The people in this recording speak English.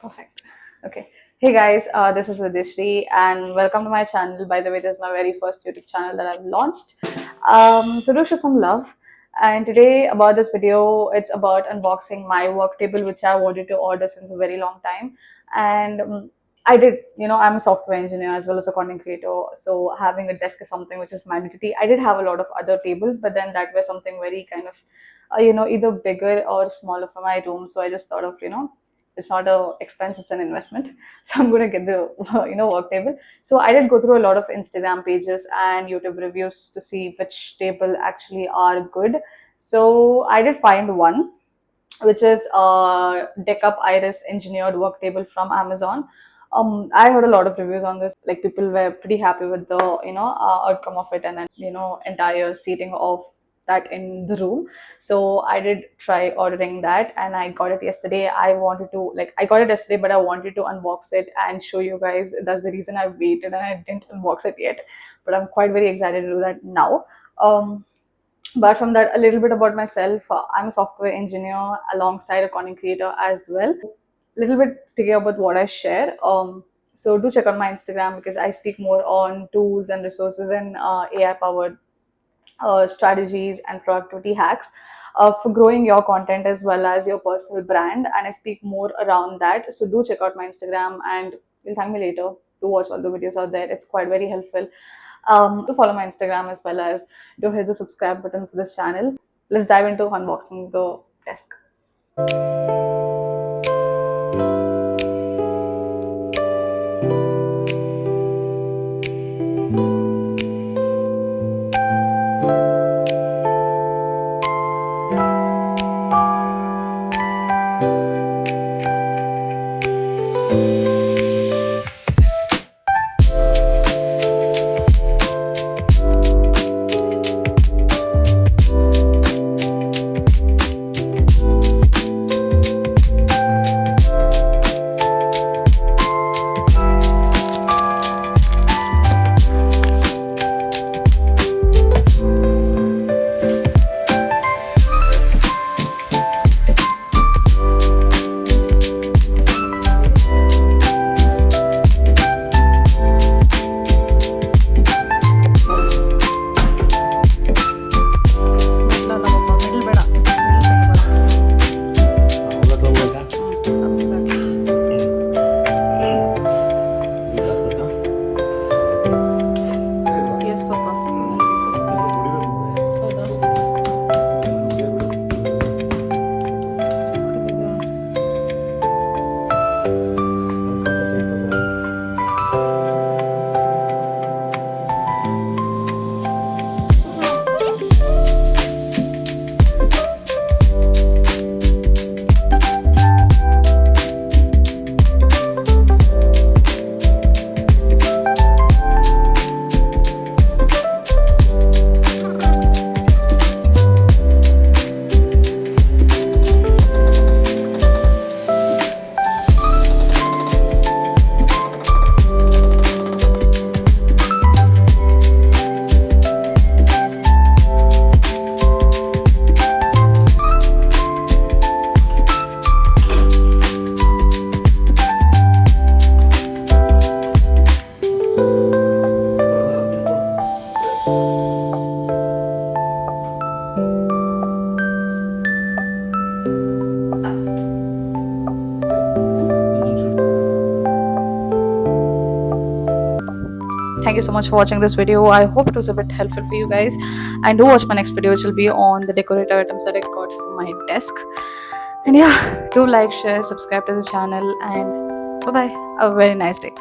Perfect. Okay. Hey guys, this is Vidishri and welcome to my channel. By the way, this is my very first YouTube channel that I've launched. So do show some love. And today about this video, it's about unboxing my work table, which I wanted to order since a very long time. And I did, I'm a software engineer as well as a content creator. So having a desk is something which is mandatory. I did have a lot of other tables, but then that was something very kind of, either bigger or smaller for my room. So I just thought of, it's not a expense, it's an investment. So I'm going to get the work table. So I did go through a lot of Instagram pages and YouTube reviews to see which table actually are good. So I did find one which is a DeckUp Iris engineered work table from Amazon. I heard a lot of reviews on this. Like people were pretty happy with the outcome of it, and then entire seating of that in the room. So I did try ordering that, and I got it yesterday. I got it yesterday, but I wanted to unbox it and show you guys. That's the reason I waited and I didn't unbox it yet. But I'm quite very excited to do that now. But from that, a little bit about myself. I'm a software engineer alongside a content creator as well. A little bit speaking about what I share. So do check out my Instagram because I speak more on tools and resources and AI powered strategies and productivity hacks for growing your content as well as your personal brand. And I speak more around that. So do check out my Instagram and you'll thank me later to watch all the videos out there. It's quite very helpful. To follow my Instagram as well as do hit the subscribe button for this channel. Let's dive into unboxing the desk. Thank you so much for watching this video. I hope it was a bit helpful for you guys, and do watch my next video, which will be on the decorator items that I got for my desk. And yeah, do like, share, subscribe to the channel, and bye bye. Have a very nice day.